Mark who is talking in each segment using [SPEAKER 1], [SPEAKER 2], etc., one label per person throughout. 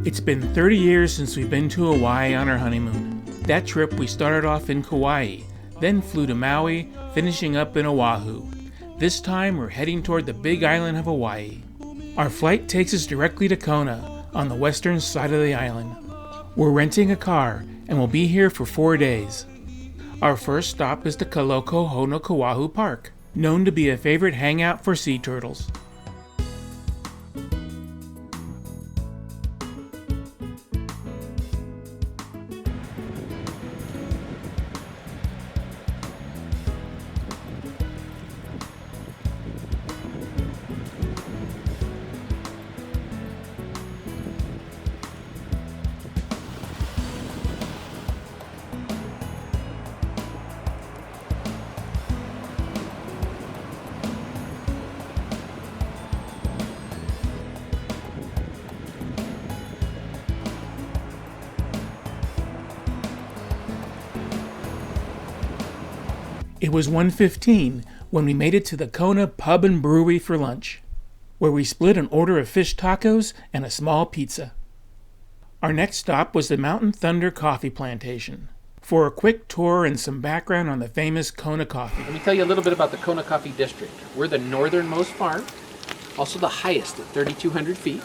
[SPEAKER 1] It's been 30 years since we've been to Hawaii on our honeymoon. That trip we started off in Kauai, then flew to Maui, finishing up in Oahu. This time we're heading toward the big island of Hawaii. Our flight takes us directly to Kona, on the western side of the island. We're renting a car and we'll be here for 4 days. Our first stop is the Kaloko-Honokohau Park, known to be a favorite hangout for sea turtles. It was 1:15 when we made it to the Kona Pub and Brewery for lunch, where we split an order of fish tacos and a small pizza. Our next stop was the Mountain Thunder Coffee Plantation, for a quick tour and some background on the famous Kona coffee.
[SPEAKER 2] Let me tell you a little bit about the Kona Coffee District. We're the northernmost farm, also the highest at 3,200 feet.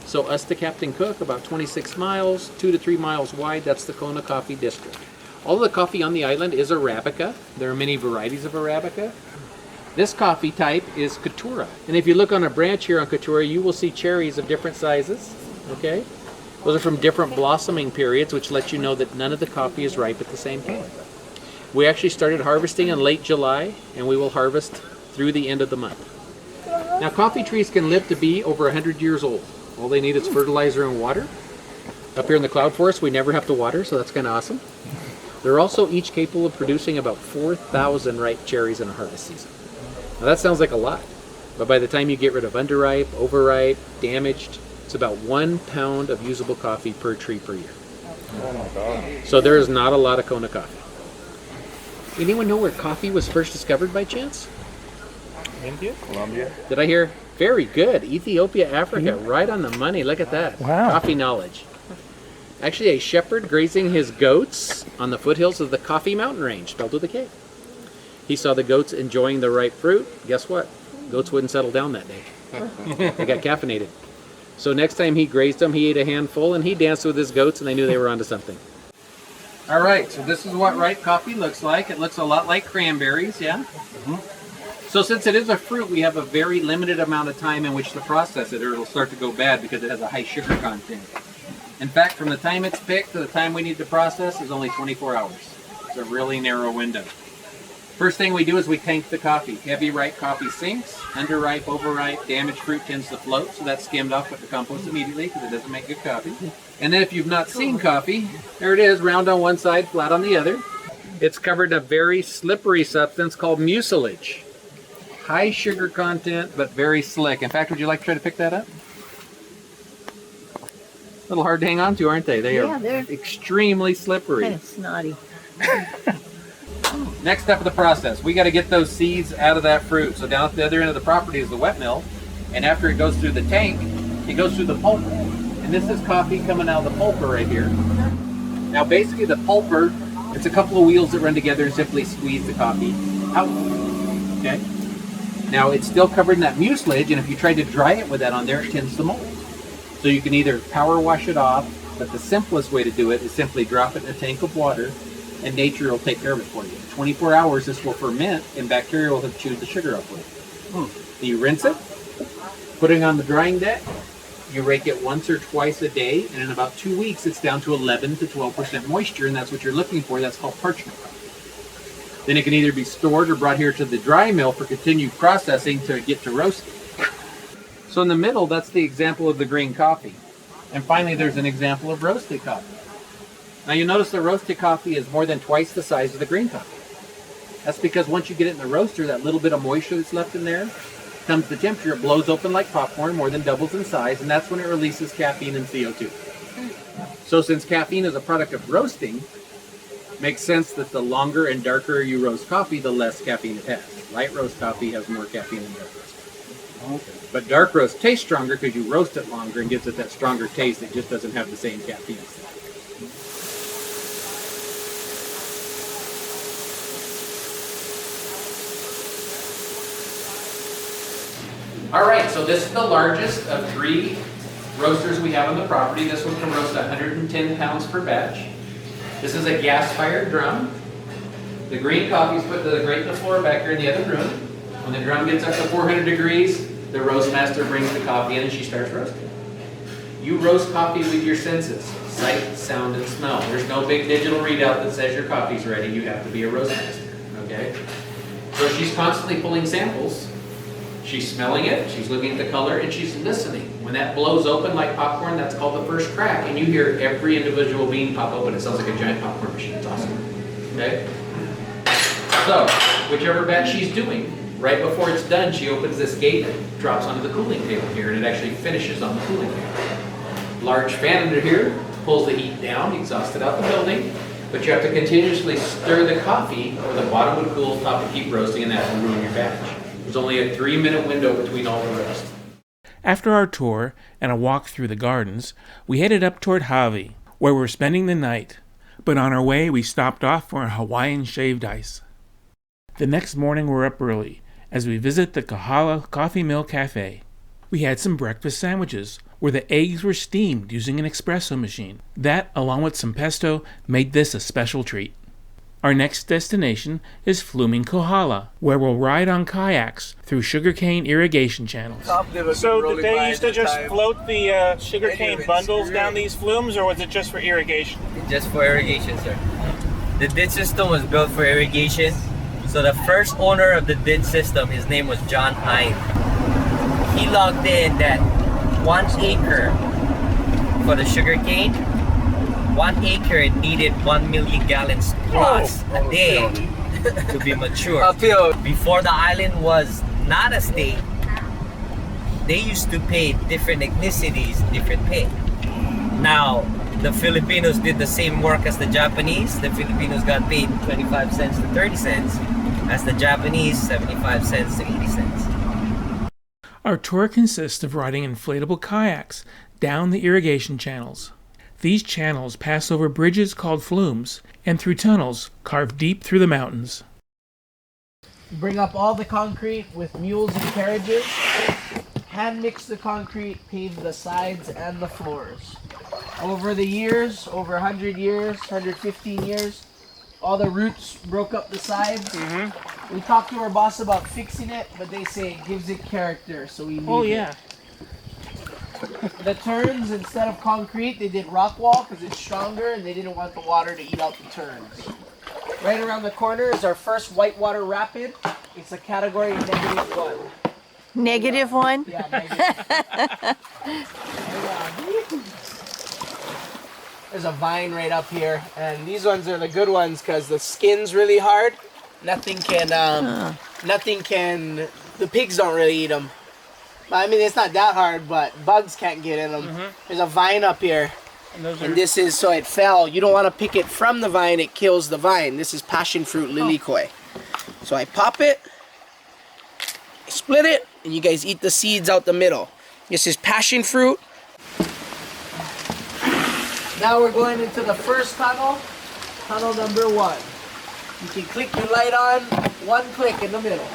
[SPEAKER 2] So us to Captain Cook, about 26 miles, 2 to 3 miles wide, that's the Kona Coffee District. All of the coffee on the island is Arabica. There are many varieties of Arabica. This coffee type is Katura. And if you look on a branch here on Katura, you will see cherries of different sizes, okay? Those are from different blossoming periods, which let you know that none of the coffee is ripe at the same time. We actually started harvesting in late July, and we will harvest through the end of the month. Now, coffee trees can live to be over 100 years old. All they need is fertilizer and water. Up here in the cloud forest, we never have to water, so that's kind of awesome. They're also each capable of producing about 4,000 ripe cherries in a harvest season. Now that sounds like a lot, but by the time you get rid of underripe, overripe, damaged, it's about 1 pound of usable coffee per tree per year.
[SPEAKER 3] Oh my God.
[SPEAKER 2] So there is not a lot of Kona coffee. Anyone know where coffee was first discovered by chance?
[SPEAKER 3] India? Colombia?
[SPEAKER 2] Did I hear? Very good. Ethiopia, Africa, right on the money. Look at that.
[SPEAKER 1] Wow.
[SPEAKER 2] Coffee knowledge. Actually, a shepherd grazing his goats on the foothills of the Coffee Mountain Range, spelled with a K. He saw the goats enjoying the ripe fruit. Guess what? Goats wouldn't settle down that day. They got caffeinated. So next time he grazed them, he ate a handful and he danced with his goats and they knew they were onto something. All right, so this is what ripe coffee looks like. It looks a lot like cranberries, yeah? Mm-hmm. So since it is a fruit, we have a very limited amount of time in which to process it or it'll start to go bad because it has a high sugar content. In fact, from the time it's picked to the time we need to process is only 24 hours. It's a really narrow window. First thing we do is we tank the coffee. Heavy ripe coffee sinks. Underripe, overripe, damaged fruit tends to float, so that's skimmed off with the compost immediately because it doesn't make good coffee. And then if you've not seen coffee, there it is, round on one side, flat on the other. It's covered in a very slippery substance called mucilage. High sugar content, but very slick. In fact, would you like to try to pick that up? A little hard to hang on to, aren't they? They're extremely slippery.
[SPEAKER 4] Kind of snotty.
[SPEAKER 2] Next step of the process, we got to get those seeds out of that fruit. So down at the other end of the property is the wet mill, and after it goes through the tank, it goes through the pulper. And this is coffee coming out of the pulper right here. Now basically the pulper, it's a couple of wheels that run together and simply squeeze the coffee out. Okay? Now it's still covered in that mucilage, and if you try to dry it with that on there, it tends to mold. So you can either power wash it off, but the simplest way to do it is simply drop it in a tank of water and nature will take care of it for you. In 24 hours this will ferment and bacteria will have chewed the sugar up with it. You rinse it, put it on the drying deck, you rake it once or twice a day, and in about 2 weeks it's down to 11 to 12% moisture, and that's what you're looking for. That's called parchment. Then it can either be stored or brought here to the dry mill for continued processing to get to roasting. So in the middle, that's the example of the green coffee. And finally, there's an example of roasted coffee. Now you notice the roasted coffee is more than twice the size of the green coffee. That's because once you get it in the roaster, that little bit of moisture that's left in there comes to temperature, it blows open like popcorn, more than doubles in size, and that's when it releases caffeine and CO2. So since caffeine is a product of roasting, it makes sense that the longer and darker you roast coffee, the less caffeine it has. Light roast coffee has more caffeine than dark roast coffee. Okay. But dark roast tastes stronger because you roast it longer and gives it that stronger taste. It just doesn't have the same caffeine. All right, so this is the largest of 3 roasters we have on the property. This one can roast 110 pounds per batch. This is a gas-fired drum. The green coffee is put to the grate in the floor back here in the other room. When the drum gets up to 400 degrees, the roast master brings the coffee in and she starts roasting. You roast coffee with your senses, sight, sound, and smell. There's no big digital readout that says your coffee's ready. You have to be a roast master, okay? So she's constantly pulling samples. She's smelling it, she's looking at the color, and she's listening. When that blows open like popcorn, that's called the first crack, and you hear every individual bean pop open. It sounds like a giant popcorn machine. It's awesome. Okay? So, whichever batch she's doing, right before it's done, she opens this gate and drops onto the cooling table here, and it actually finishes on the cooling table. Large fan under here pulls the heat down, exhausts it out the building, but you have to continuously stir the coffee, or the bottom would cool, top would keep roasting, and that will ruin your batch. There's only a 3-minute window between all the roast.
[SPEAKER 1] After our tour and a walk through the gardens, we headed up toward Hawi, where we're spending the night. But on our way, we stopped off for a Hawaiian Shaved Ice. The next morning, we're up early as we visit the Kahala Coffee Mill Cafe. We had some breakfast sandwiches, where the eggs were steamed using an espresso machine. That, along with some pesto, made this a special treat. Our next destination is Flumin Kohala, where we'll ride on kayaks through sugarcane irrigation channels.
[SPEAKER 4] So did they used to just float the sugarcane bundles down these flumes, or was it just for irrigation?
[SPEAKER 5] Just for irrigation, sir. The ditch system was built for irrigation. So the first owner of the ditch system, his name was John Hine. He logged in that 1 acre for the sugarcane, 1 acre needed 1 million gallons plus a day to be mature. Before the island was not a state, they used to pay different ethnicities different pay. Now, the Filipinos did the same work as the Japanese. The Filipinos got paid 25 cents to 30 cents, as the Japanese 75 cents to 80 cents.
[SPEAKER 1] Our tour consists of riding inflatable kayaks down the irrigation channels. These channels pass over bridges called flumes and through tunnels carved deep through the mountains.
[SPEAKER 6] Bring up all the concrete with mules and carriages, hand mix the concrete, pave the sides and the floors. Over the years, over 100 years, 115 years, all the roots broke up the sides. We talked to our boss about fixing it, but they say it gives it character, so we leave it. The turns, instead of concrete, they did rock wall because it's stronger and they didn't want the water to eat out the turns. Right around the corner is our first Whitewater Rapid. It's a category -1.
[SPEAKER 7] -1?
[SPEAKER 6] Yeah, negative. There's a vine right up here, and these ones are the good ones because the skin's really hard. Nothing can, the pigs don't really eat them. I mean, it's not that hard, but bugs can't get in them. There's a vine up here, and this is, so it fell. You don't want to pick it from the vine, it kills the vine. This is passion fruit lilikoi. So I pop it, split it, and you guys eat the seeds out the middle. This is passion fruit. Now we're going into the first tunnel, tunnel number 1. You can click your light on, 1 click in the middle.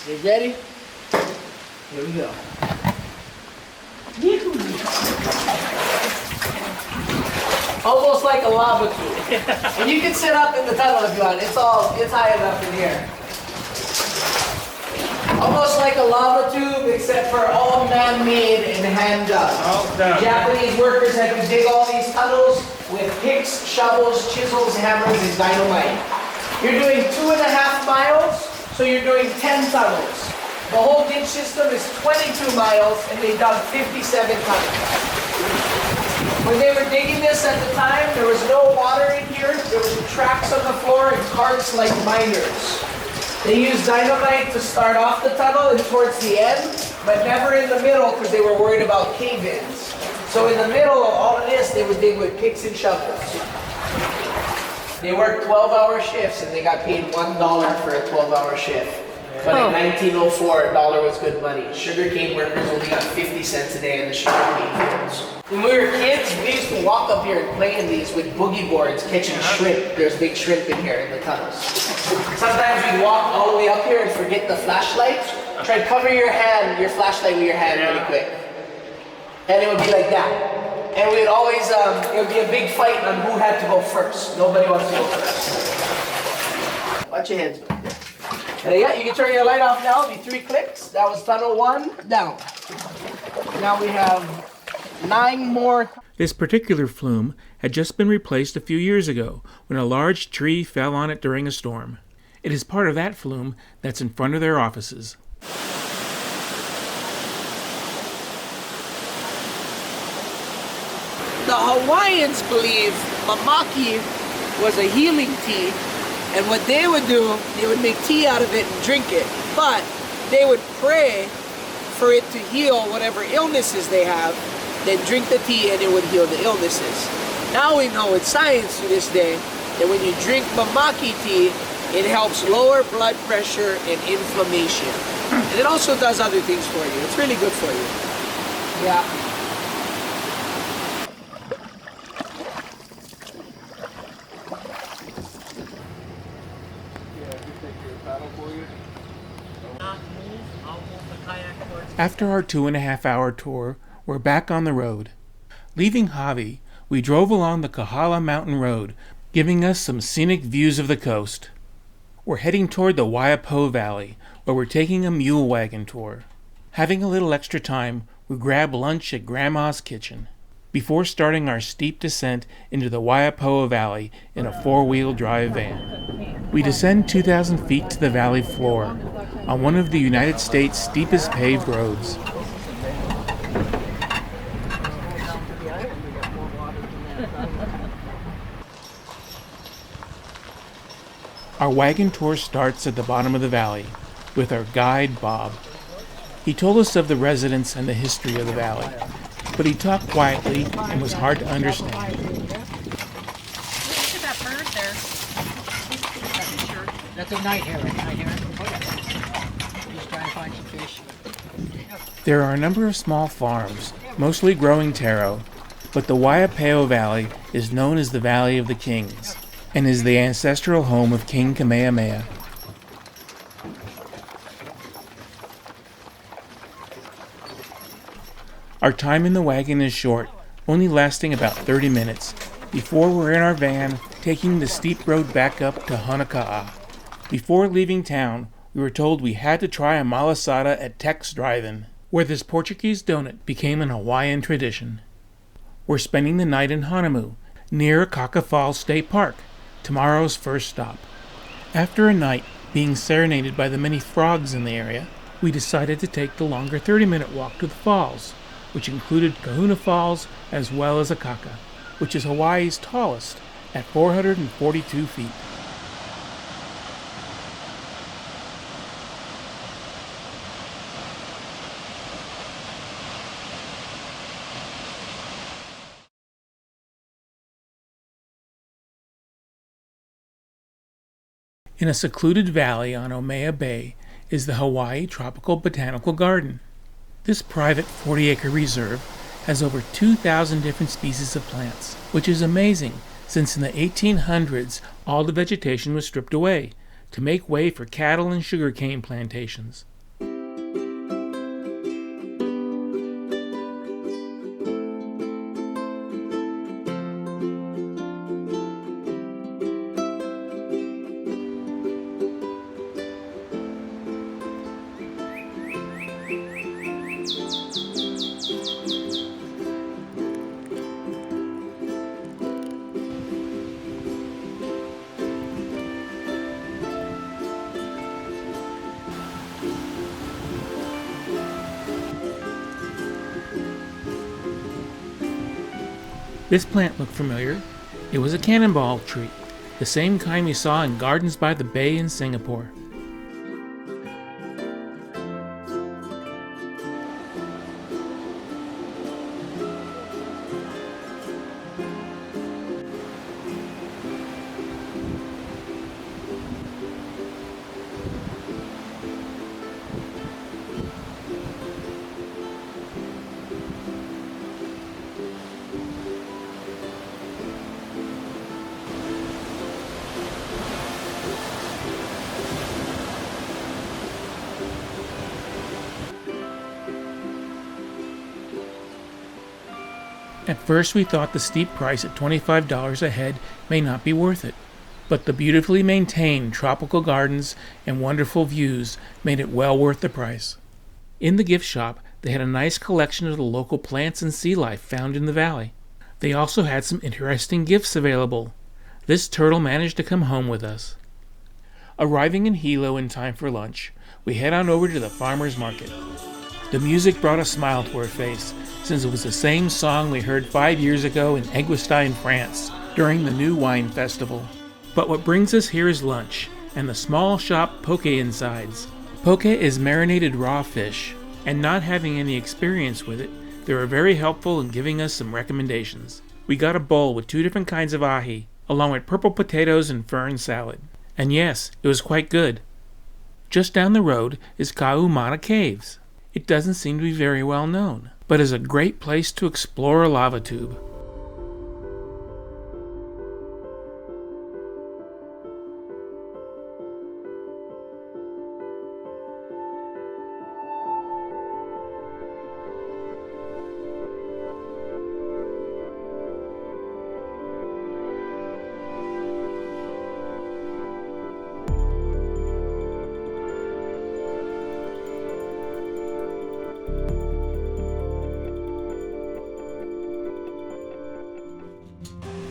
[SPEAKER 6] You ready? Here we go. Almost like a lava tube. And you can sit up in the tunnel if you want. It's high enough in here. Almost like a lava tube, except for all man-made and hand-done. Japanese workers had to dig all these tunnels with picks, shovels, chisels, hammers, and dynamite. You're doing 2.5 miles, so you're doing 10 tunnels. The whole ditch system is 22 miles, and they dug 57 tunnels. When they were digging this at the time, there was no water in here. There was tracks on the floor and carts like miners. They used dynamite to start off the tunnel and towards the end, but never in the middle because they were worried about cave-ins. So in the middle of all of this, they would dig with picks and shovels. They worked 12-hour shifts and they got paid $1 for a 12-hour shift. But in 1904, a dollar was good money. Sugarcane workers only got 50 cents a day in the sugarcane fields. When we were kids, we used to walk up here and play in these with boogie boards, catching shrimp. There's big shrimp in here in the tunnels. Sometimes we'd walk all the way up here and forget the flashlight. Try to cover your flashlight with your hand really quick. And it would be like that. And we'd always, it would be a big fight on who had to go first. Nobody wants to go first. Watch your hands back there. And yeah, you can turn your light off now. It'll be 3 clicks. That was tunnel 1, down. Now we have 9 more.
[SPEAKER 1] This particular flume had just been replaced a few years ago when a large tree fell on it during a storm. It is part of that flume that's in front of their offices.
[SPEAKER 6] The Hawaiians believe mamaki was a healing tea, and what they would do, they would make tea out of it and drink it, but they would pray for it to heal whatever illnesses they have, then drink the tea and it would heal the illnesses. Now we know with science to this day that when you drink mamaki tea, it helps lower blood pressure and inflammation. And it also does other things for you. It's really good for you. Yeah.
[SPEAKER 1] After our 2.5-hour tour, we're back on the road. Leaving Hawi, we drove along the Kahala mountain road, giving us some scenic views of the coast. We're heading toward the Waipio Valley, where we're taking a mule wagon tour. Having a little extra time, we grab lunch at Grandma's Kitchen, before starting our steep descent into the Waipio Valley in a 4-wheel drive van. We descend 2,000 feet to the valley floor, on one of the United States' steepest paved roads. Our wagon tour starts at the bottom of the valley, with our guide, Bob. He told us of the residents and the history of the valley, but he talked quietly and was hard to understand.
[SPEAKER 8] Look at that bird there.
[SPEAKER 6] That's a night heron. Just trying to find some fish.
[SPEAKER 1] There are a number of small farms, mostly growing taro, but the Waipio Valley is known as the Valley of the Kings, and is the ancestral home of King Kamehameha. Our time in the wagon is short, only lasting about 30 minutes, before we're in our van taking the steep road back up to Honoka'a. Before leaving town, we were told we had to try a malasada at Tex Drive-In, where this Portuguese donut became an Hawaiian tradition. We're spending the night in Honolulu, near Akaka Falls State Park, tomorrow's first stop. After a night being serenaded by the many frogs in the area, we decided to take the longer 30-minute walk to the falls, which included Kahuna Falls as well as Akaka, which is Hawaii's tallest at 442 feet. In a secluded valley on Omea Bay is the Hawaii Tropical Botanical Garden. This private 40-acre reserve has over 2,000 different species of plants, which is amazing since in the 1800s all the vegetation was stripped away to make way for cattle and sugarcane plantations. This plant looked familiar. It was a cannonball tree, the same kind we saw in Gardens by the Bay in Singapore. At first we thought the steep price at $25 a head may not be worth it, but the beautifully maintained tropical gardens and wonderful views made it well worth the price. In the gift shop, they had a nice collection of the local plants and sea life found in the valley. They also had some interesting gifts available. This turtle managed to come home with us. Arriving in Hilo in time for lunch, we head on over to the farmer's market. The music brought a smile to her face, since it was the same song we heard 5 years ago in Aiguestein, France, during the new wine festival. But what brings us here is lunch, and the small shop poke insides. Poke is marinated raw fish, and not having any experience with it, they were very helpful in giving us some recommendations. We got a bowl with 2 different kinds of ahi, along with purple potatoes and fern salad. And yes, it was quite good. Just down the road is Kaumana Caves. It doesn't seem to be very well known, but is a great place to explore a lava tube.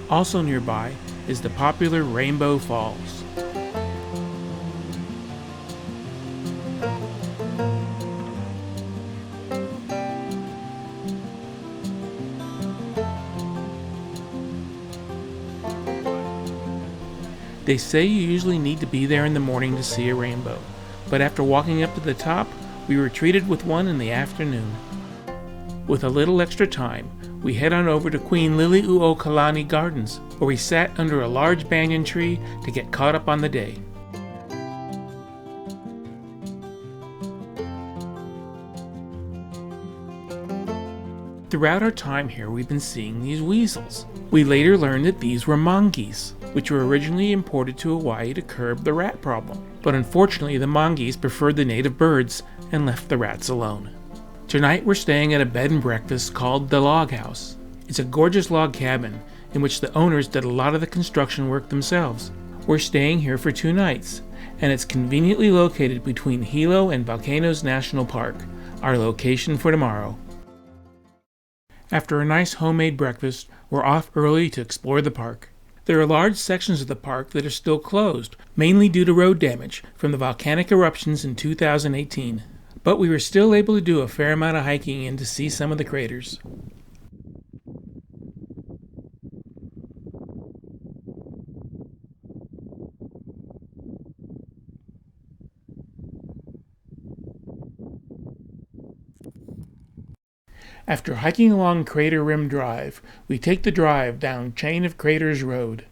[SPEAKER 1] Also nearby is the popular Rainbow Falls. They say you usually need to be there in the morning to see a rainbow, but after walking up to the top, we were treated with one in the afternoon. With a little extra time, we head on over to Queen Liliuokalani Gardens, where we sat under a large banyan tree to get caught up on the day. Throughout our time here, we've been seeing these weasels. We later learned that these were monkeys, which were originally imported to Hawaii to curb the rat problem. But unfortunately, the monkeys preferred the native birds and left the rats alone. Tonight we're staying at a bed and breakfast called the Log House. It's a gorgeous log cabin in which the owners did a lot of the construction work themselves. We're staying here for 2 nights, and it's conveniently located between Hilo and Volcanoes National Park, our location for tomorrow. After a nice homemade breakfast, we're off early to explore the park. There are large sections of the park that are still closed, mainly due to road damage from the volcanic eruptions in 2018. But we were still able to do a fair amount of hiking in to see some of the craters. After hiking along Crater Rim Drive, we take the drive down Chain of Craters Road.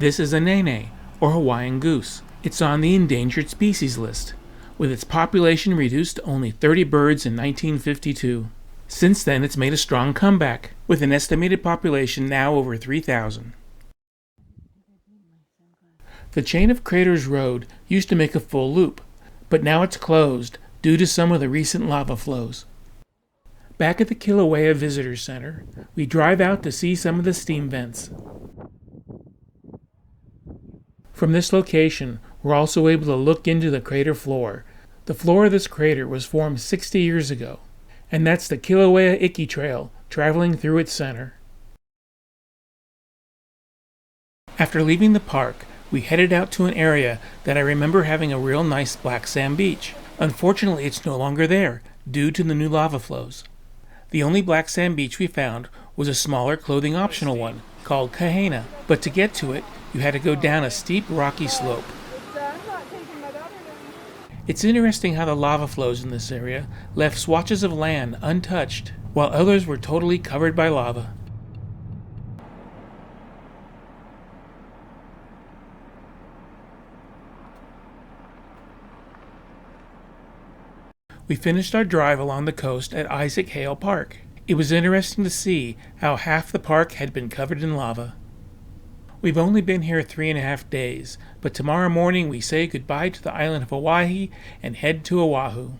[SPEAKER 1] This is a nene, or Hawaiian goose. It's on the endangered species list, with its population reduced to only 30 birds in 1952. Since then, it's made a strong comeback, with an estimated population now over 3,000. The Chain of Craters Road used to make a full loop, but now it's closed due to some of the recent lava flows. Back at the Kilauea Visitor Center, we drive out to see some of the steam vents. From this location, we're also able to look into the crater floor. The floor of this crater was formed 60 years ago, and that's the Kilauea Iki Trail traveling through its center. After leaving the park, we headed out to an area that I remember having a real nice black sand beach. Unfortunately, it's no longer there, due to the new lava flows. The only black sand beach we found was a smaller clothing optional one, called Kahena, but to get to it, you had to go down a steep rocky slope. It's interesting how the lava flows in this area left swatches of land untouched, while others were totally covered by lava. We finished our drive along the coast at Isaac Hale Park. It was interesting to see how half the park had been covered in lava. We've only been here 3.5 days, but tomorrow morning we say goodbye to the island of Hawaii and head to Oahu.